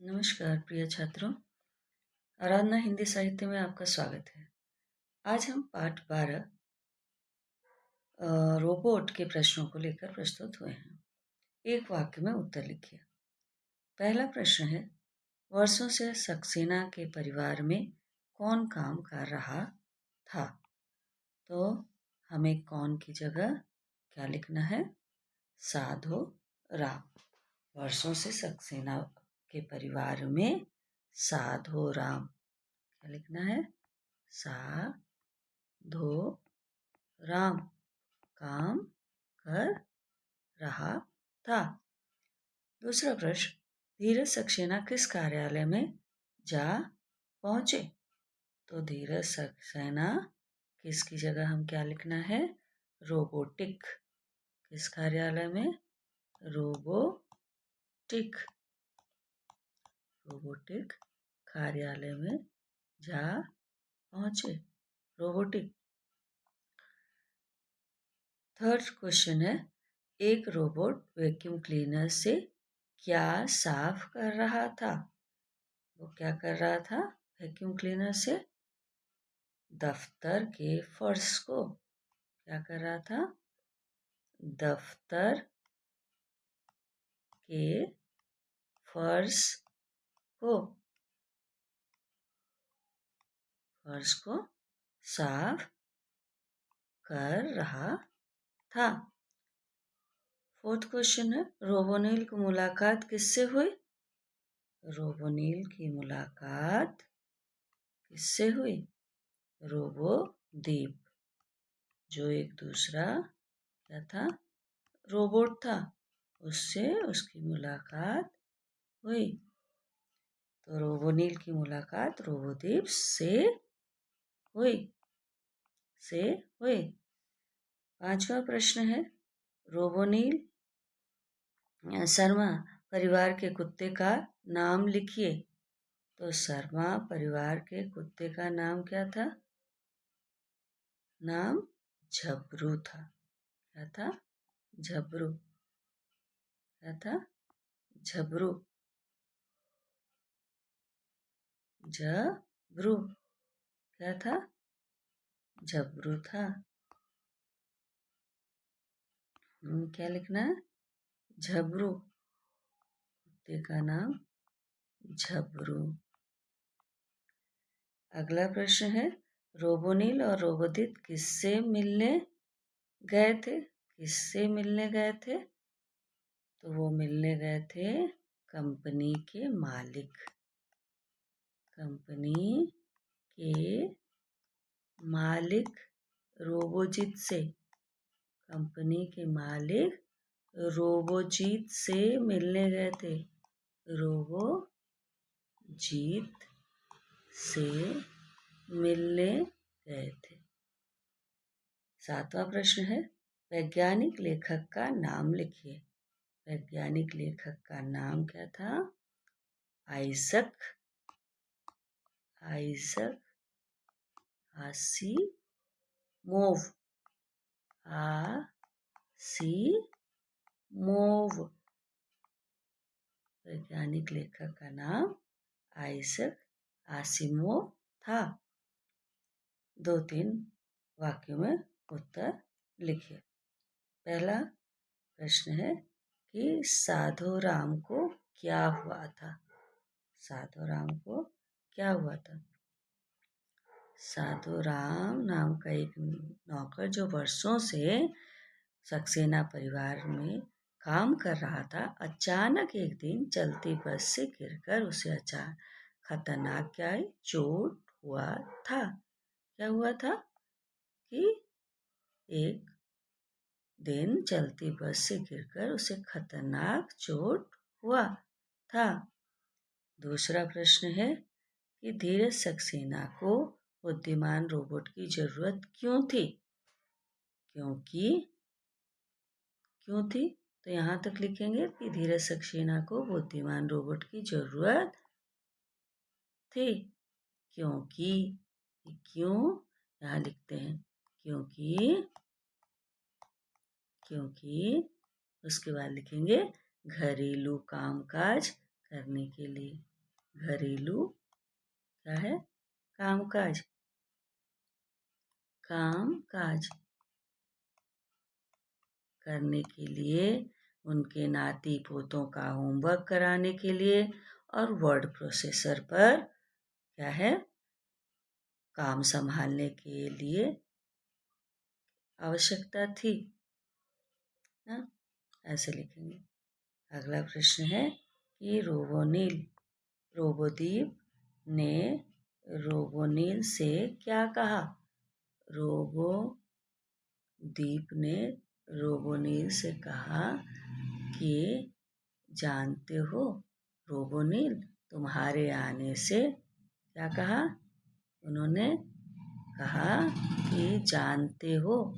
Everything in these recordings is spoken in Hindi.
नमस्कार प्रिय छात्रों, आराधना हिंदी साहित्य में आपका स्वागत है। आज हम पाठ 12 रोबोट के प्रश्नों को लेकर प्रस्तुत हुए हैं। एक वाक्य में उत्तर लिखिए। पहला प्रश्न है, वर्षों से सक्सेना के परिवार में कौन काम कर रहा था? तो हमें कौन की जगह क्या लिखना है? साधो राम। वर्षों से सक्सेना के परिवार में साधो राम क्या लिखना है? साधो राम काम कर रहा था। दूसरा प्रश्न, धीरज सक्सेना किस कार्यालय में जा पहुंचे? तो धीरज सक्सेना किसकी जगह हम क्या लिखना है? रोबोटिक। किस कार्यालय में? रोबोटिक कार्यालय में जा पहुंचे। रोबोटिक। थर्ड क्वेश्चन है, एक रोबोट वैक्यूम क्लीनर से क्या साफ कर रहा था? वो क्या कर रहा था वैक्यूम क्लीनर से? दफ्तर के फर्श को क्या कर रहा था? दफ्तर के फर्श को साफ कर रहा था। फोर्थ क्वेश्चन है, रोबोनील की मुलाकात किससे हुई? रोबोनील की मुलाकात किससे हुई? रोबोदीप, जो एक दूसरा क्या था? रोबोट था, उससे उसकी मुलाकात हुई। तो रोबोनील की मुलाकात रोबोदीप से हुई। पांचवा प्रश्न है, रोबोनील शर्मा परिवार के कुत्ते का नाम लिखिए। तो शर्मा परिवार के कुत्ते का नाम क्या था? नाम झबरू था। क्या था? झबरू। क्या था? झबरू। झबरू क्या था? झबरू था। क्या लिखना है? झबरू। कुत्ते का नाम झबरू। अगला प्रश्न है, रोबोनील और रोबोदीप किससे मिलने गए थे? किससे मिलने गए थे? तो वो मिलने गए थे कंपनी के मालिक। कंपनी के मालिक रोबोजीत से। कंपनी के मालिक रोबोजीत से मिलने गए थे। रोबोजीत से मिलने गए थे। सातवां प्रश्न है, वैज्ञानिक लेखक का नाम लिखिए। वैज्ञानिक लेखक का नाम क्या था? Isaac Asimov. वैज्ञानिक लेखक का नाम आइजक आसिमोव था। 2-3 वाक्यों में उत्तर लिखिए। पहला प्रश्न है कि साधो राम को क्या हुआ था? साधो राम को क्या हुआ था? साधो राम नाम का एक नौकर जो वर्षों से सक्सेना परिवार में काम कर रहा था, अचानक एक दिन चलती बस से गिरकर उसे अचानक खतरनाक क्या है? चोट हुआ था। क्या हुआ था? कि एक दिन चलती बस से गिरकर उसे खतरनाक चोट हुआ था। दूसरा प्रश्न है कि धीरज सक्सेना को बुद्धिमान रोबोट की जरूरत क्यों थी? क्यों थी? तो यहाँ तक लिखेंगे कि धीरज सक्सेना को बुद्धिमान रोबोट की जरूरत थी। क्योंकि क्यों यहाँ लिखते हैं, क्योंकि उसके बाद लिखेंगे घरेलू कामकाज करने के लिए। घरेलू क्या है? कामकाज, कामकाज करने के लिए, उनके नाती पोतों का होमवर्क कराने के लिए और वर्ड प्रोसेसर पर क्या है? काम संभालने के लिए आवश्यकता थी ना। ऐसे लिखेंगे। अगला प्रश्न है कि रोबोदीप ने रोबोनील से क्या कहा? रोबोदीप ने रोबोनील से कहा कि जानते हो रोबोनील, तुम्हारे आने से क्या कहा? उन्होंने कहा कि जानते हो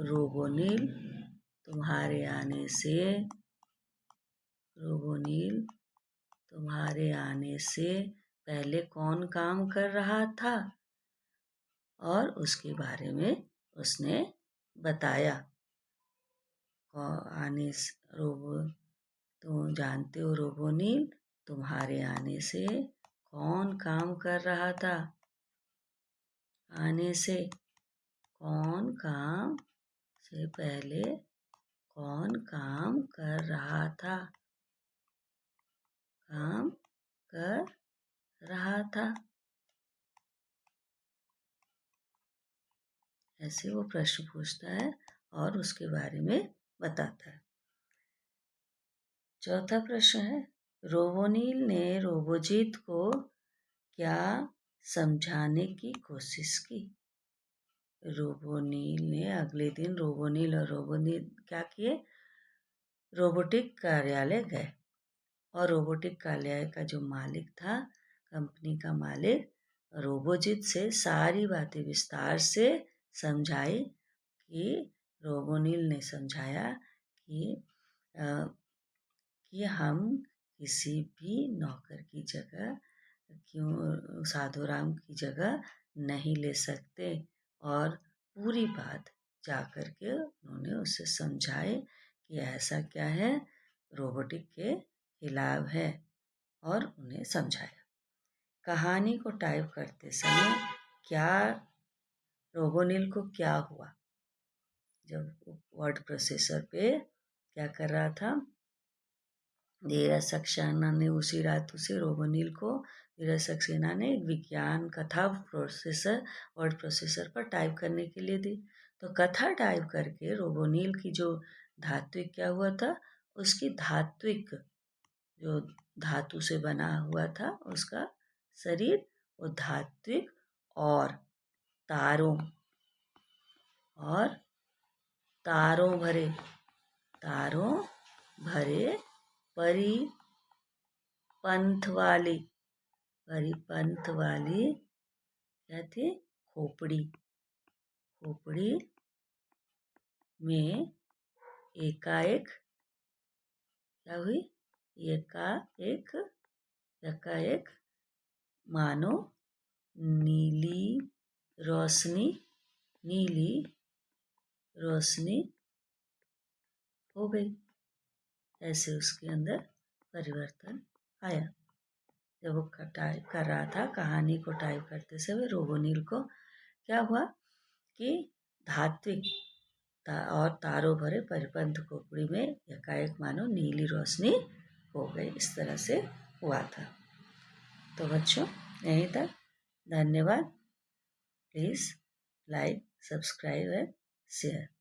रोबोनील, तुम्हारे आने से पहले कौन काम कर रहा था, और उसके बारे में उसने बताया। तुम जानते हो रोबोनील, तुम्हारे आने से कौन काम कर रहा था? आने से कौन काम से पहले कौन काम कर रहा था? काम कर रहा था। ऐसे वो प्रश्न पूछता है और उसके बारे में बताता है। चौथा प्रश्न है, रोबोनील ने रोबोजीत को क्या समझाने की कोशिश की? रोबोनील ने अगले दिन रोबोनील क्या किए? रोबोटिक कार्यालय गए और रोबोटिक कार्यालय का जो मालिक था, कंपनी का मालिक, रोबोजीत से सारी बातें विस्तार से समझाई। कि रोबोनील ने समझाया कि हम किसी भी नौकर की जगह क्यों साधुराम की जगह नहीं ले सकते, और पूरी बात जाकर के उन्होंने उसे समझाए कि ऐसा क्या है, रोबोटिक के खिलाफ है, और उन्हें समझाया। कहानी को टाइप करते समय रोबोनील को क्या हुआ? जब वर्ड प्रोसेसर पे क्या कर रहा था, धीरज सक्सेना ने उसी रात उसे रोबोनील को धीरज सक्सेना ने एक विज्ञान कथा वर्ड प्रोसेसर पर टाइप करने के लिए दी। तो कथा टाइप करके रोबोनील की जो धात्विक क्या हुआ था, उसकी धात्विक जो धातु से बना हुआ था उसका शरीर, वो धात्विक और तारों भरे परिपंथ वाली क्या थी? खोपड़ी में एकाएक क्या हुई? एकाएक मानो नीली रोशनी हो गई। ऐसे उसके अंदर परिवर्तन आया। जब वो टाइप कर रहा था, कहानी को टाइप करते समय रोबोनील को क्या हुआ कि धात्विक और तारों भरे परिपंथ खोपड़ी में एकाएक मानो नीली रोशनी हो गई। इस तरह से हुआ था। तो बच्चों, यहीं तक। धन्यवाद। Please like, subscribe and share.